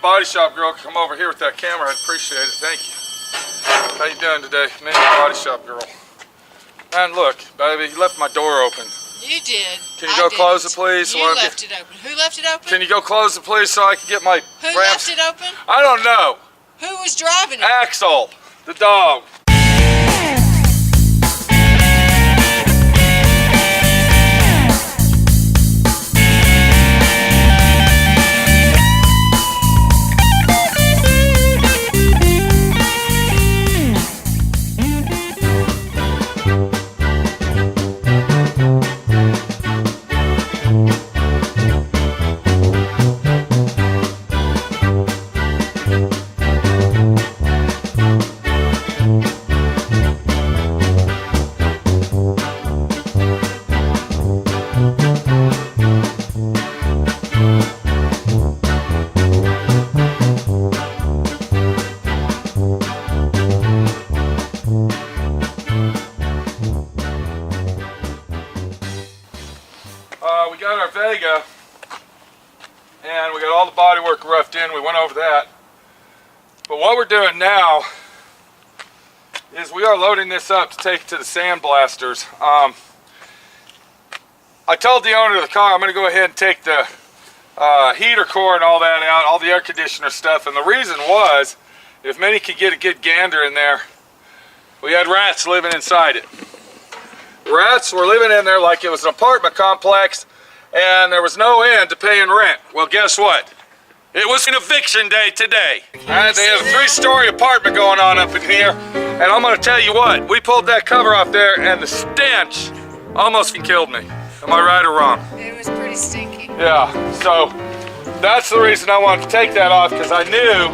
body shop girl come over here with that camera, I'd appreciate it. Thank you. How you doing today? Minnie, body shop girl. And look, baby, you left my door open. You did. Can you go close it, please? You left it open. Who left it open? Can you go close it, please, so I can get my Who left it open? I don't know. Who was driving it? Axel, the dog. We got our Vega, and we got all the bodywork roughed in. We went over that. But what we're doing now is we are loading this up to take to the Sandblasters. I told the owner of the car I'm going to go ahead and take the heater core and all that out, all the air conditioner stuff. And the reason was, if Minnie could get a good gander in there, we had rats living inside it. Rats were living in there like it was an apartment complex, and there was no end to paying rent. Well, guess what? It was an eviction day today. Alright, they have a 3-story apartment going on up in here, and I'm gonna tell you what, we pulled that cover off there and the stench almost killed me. Am I right or wrong? It was pretty stinky. Yeah, so that's the reason I wanted to take that off, because I knew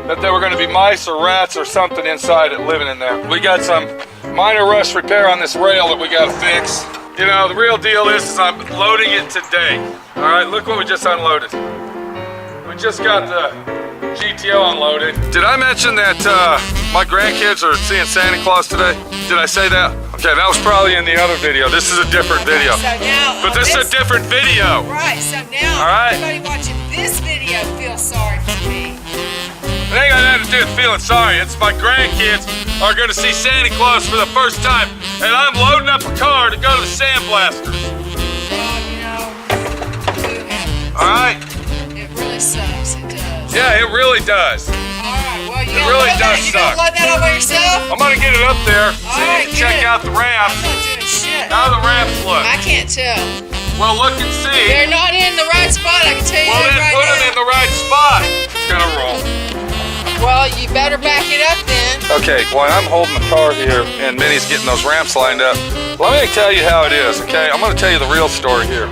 that there were gonna be mice or rats or something inside it living in there. We got some minor rust repair on this rail that we gotta fix. You know, the real deal is I'm loading it today. All right, look what we just unloaded. We just got the GTO unloaded. Did I mention that my grandkids are seeing Santa Claus today? Did I say that? Okay, that was probably in the other video. This is a different video. So now, but this is a different video. Right, so now everybody watching this video feels sorry for me. It ain't got nothing to do with feeling sorry. It's my grandkids are going to see Santa Claus for the first time, and I'm loading up a car to go to the Sandblasters. Well, you know, who happens? All right. It really sucks. It does. Yeah, it really does. All right. Well, it really does you suck. gonna load that up by yourself? I'm gonna get it up there so right, you can check out the ramps. I'm not doing shit. How the ramps look. I can't tell. Well, look and see. They're not in the right spot. I can tell you well, that then right put now. them in the right spot. It's gonna roll. Well, you better back it up then. Okay, while I'm holding the car here and Minnie's getting those ramps lined up, let me tell you how it is, okay? I'm gonna tell you the real story here.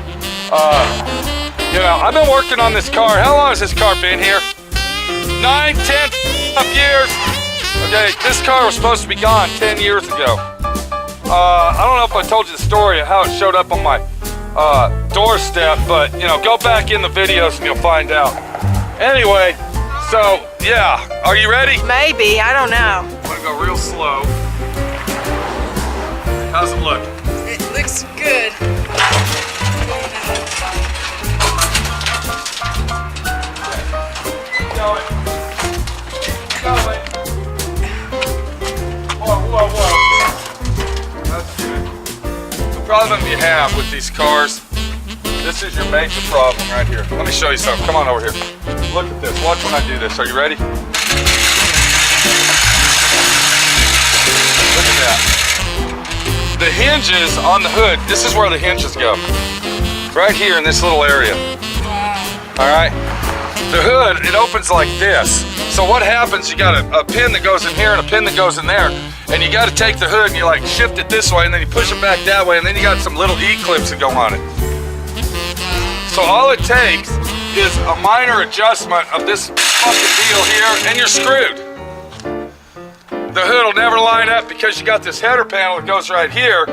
You know, I've been working on this car. How long has this car been here? 9, 10 years. Okay, this car was supposed to be gone 10 years ago. I don't know if I told you the story of how it showed up on my doorstep, but you know, go back in the videos and you'll find out. Anyway, so yeah, are you ready? Maybe, I don't know. I'm gonna go real slow. How's it look? It looks good. Keep going. Keep going. Whoa, whoa, whoa. That's good. The problem you have with these cars, this is your major problem right here. Let me show you something. Come on over here. Look at this. Watch when I do this. Are you ready? Look at that. The hinges on the hood, this is where the hinges go. Right here in this little area. All right? The hood, it opens like this. So what happens, you got a pin that goes in here and a pin that goes in there. And you got to take the hood and you like shift it this way and then you push it back that way and then you got some little E-clips that go on it. So all it takes is a minor adjustment of this fucking deal here and you're screwed. The hood will never line up because you got this header panel that goes right here,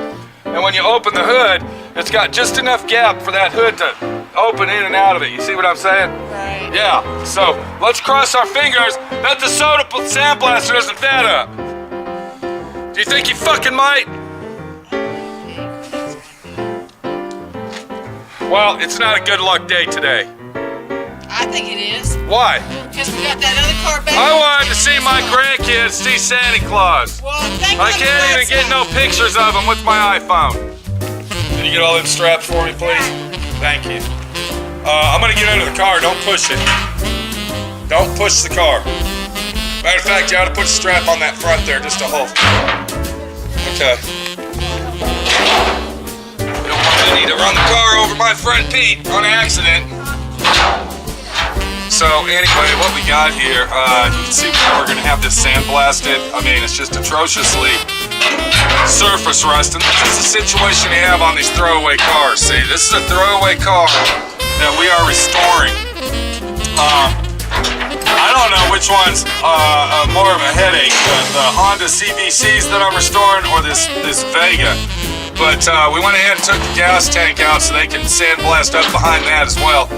and when you open the hood, it's got just enough gap for that hood to open in and out of it. You see what I'm saying? Right. Yeah, so let's cross our fingers that the soda Sandblaster doesn't fat up. Do you think he fucking might? Well, it's not a good luck day today. I think it is. Why? Because we got that other car back. I wanted to see my grandkids see Santa Claus. Well, thank I you. can't even get no pictures of them with my iPhone. Can you get all them straps for me, please? Thank you. I'm gonna get out of the car. Don't push it. Don't push the car. Matter of fact, you ought to put a strap on that front there just to hold. Okay. You don't want me to run the car over my friend Pete on accident. So anyway, what we got here, you can see we're gonna have this sandblasted. I mean, it's just atrociously surface rust, and this is the situation you have on these throwaway cars. See, this is a throwaway car that we are restoring. I don't know which one's more of a headache, the Honda CVCs that I'm restoring or this Vega. But we went ahead and took the gas tank out so they can sandblast up behind that as well.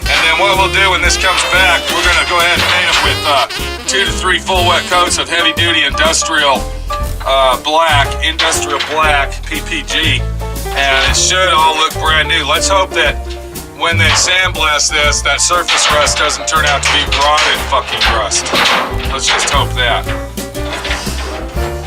And then what we'll do when this comes back, we're gonna go ahead and paint them with 2 to 3 full wet coats of heavy duty industrial black PPG, and it should all look brand new. Let's hope that when they sandblast this, that surface rust doesn't turn out to be rotted fucking rust. Let's just hope that.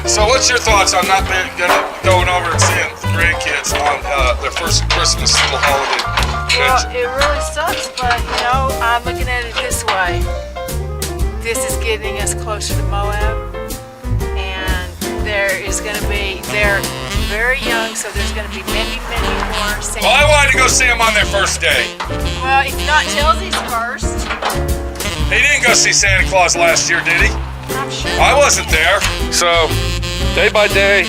So what's your thoughts on not going over and seeing the grandkids on their first Christmas little holiday? Well, it really sucks, but you know, I'm looking at it this way. This is getting us closer to Moab, and they're very young, so there's going to be many more Santa. Well, I wanted to go see them on their first day. Well, it's not Chelsea's first. He didn't go see Santa Claus last year, did he? I'm sure. I wasn't there. So, day by day,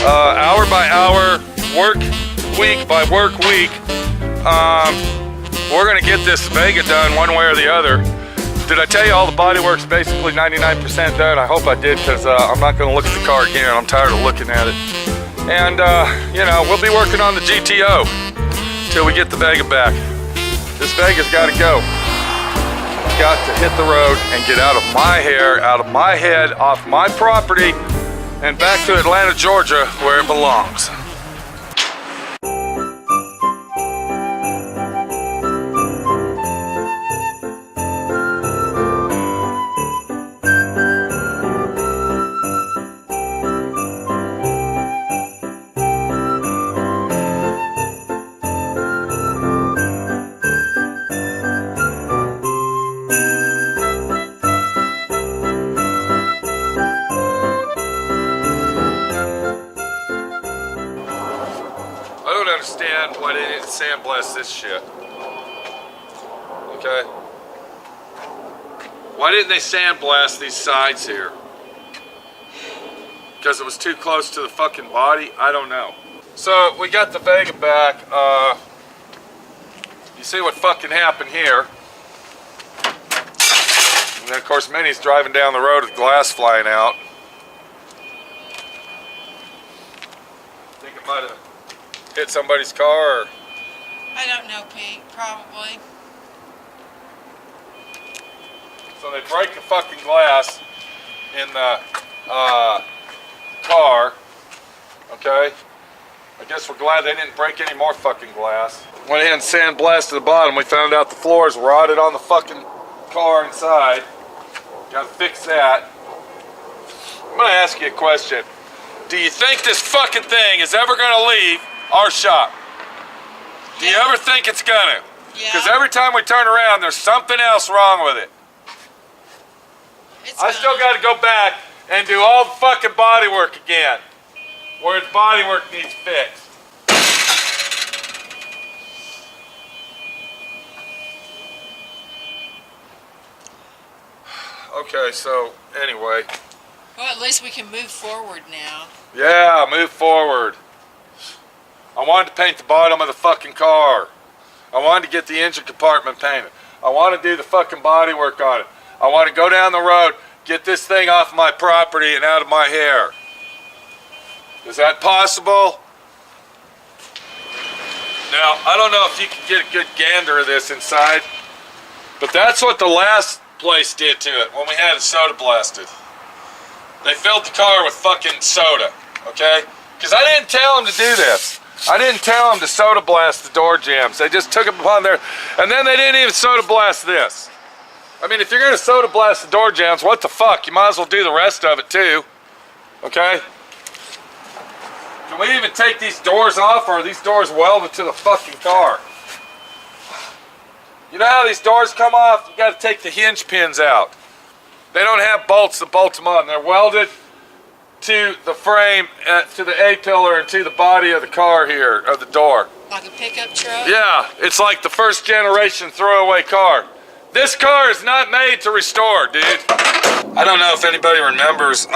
hour by hour, work week by work week, we're gonna get this Vega done one way or the other. Did I tell you all the bodywork's basically 99% done? I hope I did, because I'm not gonna look at the car again. I'm tired of looking at it. And you know, we'll be working on the GTO till we get the Vega back. This Vega's gotta go. Got to hit the road and get out of my hair, out of my head, off my property, and back to Atlanta, Georgia, where it belongs. Understand why they didn't sandblast this shit. Okay? Why didn't they sandblast these sides here? Because it was too close to the fucking body? I don't know. So we got the Vega back. You see what fucking happened here. And then of course Minnie's driving down the road with glass flying out. I think it might have hit somebody's car, or? I don't know, Pete. Probably. So they break the fucking glass in the car, okay? I guess we're glad they didn't break any more fucking glass. Went ahead and sandblasted the bottom. We found out the floor's rotted on the fucking car inside. Gotta fix that. I'm gonna ask you a question. Do you think this fucking thing is ever gonna leave our shop? Do you ever think it's gonna? Yeah. Because every time we turn around, there's something else wrong with it. I still got to go back and do all the fucking body work again, where its body work needs fixed. Okay, so anyway. Well, at least we can move forward now. Yeah, move forward. I wanted to paint the bottom of the fucking car. I wanted to get the engine compartment painted. I want to do the fucking body work on it. I want to go down the road, get this thing off my property and out of my hair. Is that possible? Now, I don't know if you can get a good gander of this inside, but that's what the last place did to it when we had it soda blasted. They filled the car with fucking soda, okay? Because I didn't tell them to do this. I didn't tell them to soda blast the door jambs. They just took them upon there, and then they didn't even soda blast this. I mean, if you're gonna soda blast the door jambs, what the fuck? You might as well do the rest of it too. Okay? Can we even take these doors off, or are these doors welded to the fucking car? You know how these doors come off? You gotta take the hinge pins out. They don't have bolts that bolt them on. They're welded to the frame, to the A-pillar, and to the body of the car here, of the door. Like a pickup truck? Yeah, it's like the first generation throwaway car. This car is not made to restore, dude. I don't know if anybody remembers,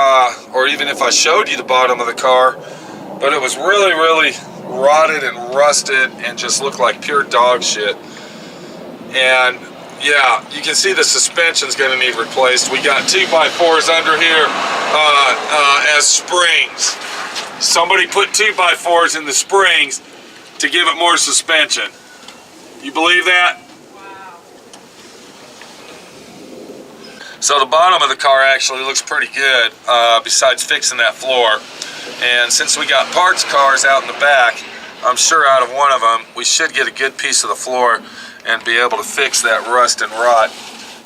or even if I showed you the bottom of the car, but it was really, really rotted and rusted and just looked like pure dog shit. And yeah, you can see the suspension's gonna need replaced. We got 2x4s under here as springs. Somebody put 2x4s in the springs to give it more suspension. You believe that? So the bottom of the car actually looks pretty good, besides fixing that floor. And since we got parts cars out in the back, I'm sure out of one of them, we should get a good piece of the floor and be able to fix that rust and rot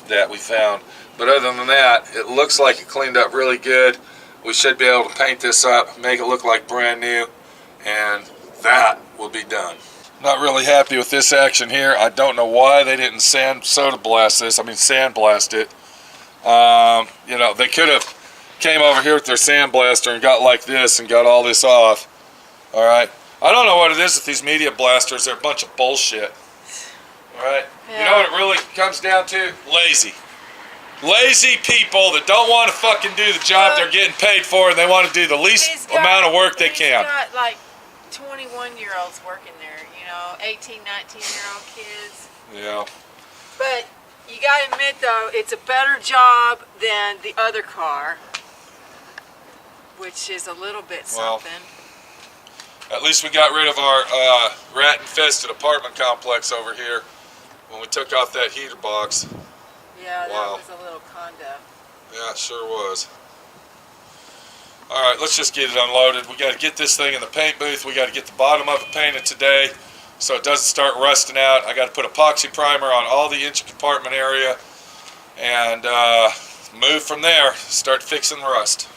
that we found. But other than that, it looks like it cleaned up really good. We should be able to paint this up, make it look like brand new, and that will be done. Not really happy with this action here. I don't know why they didn't sandblast it. You know, they could have came over here with their sandblaster and got like this and got all this off. Alright? I don't know what it is with these media blasters. They're a bunch of bullshit. Alright? Yeah. You know what it really comes down to? Lazy. Lazy people that don't want to fucking do the job they're getting paid for, and they want to do the least amount of work they can. He's got like 21-year-olds working there, you know, 18, 19-year-old kids. Yeah. But you gotta admit though, it's a better job than the other car, which is a little bit something. Well, at least we got rid of our rat-infested apartment complex over here when we took off that heater box. Yeah, that was a little condo. Yeah, it sure was. Alright, let's just get it unloaded. We got to get this thing in the paint booth. We got to get the bottom of it painted today so it doesn't start rusting out. I got to put epoxy primer on all the engine compartment area and move from there, start fixing the rust.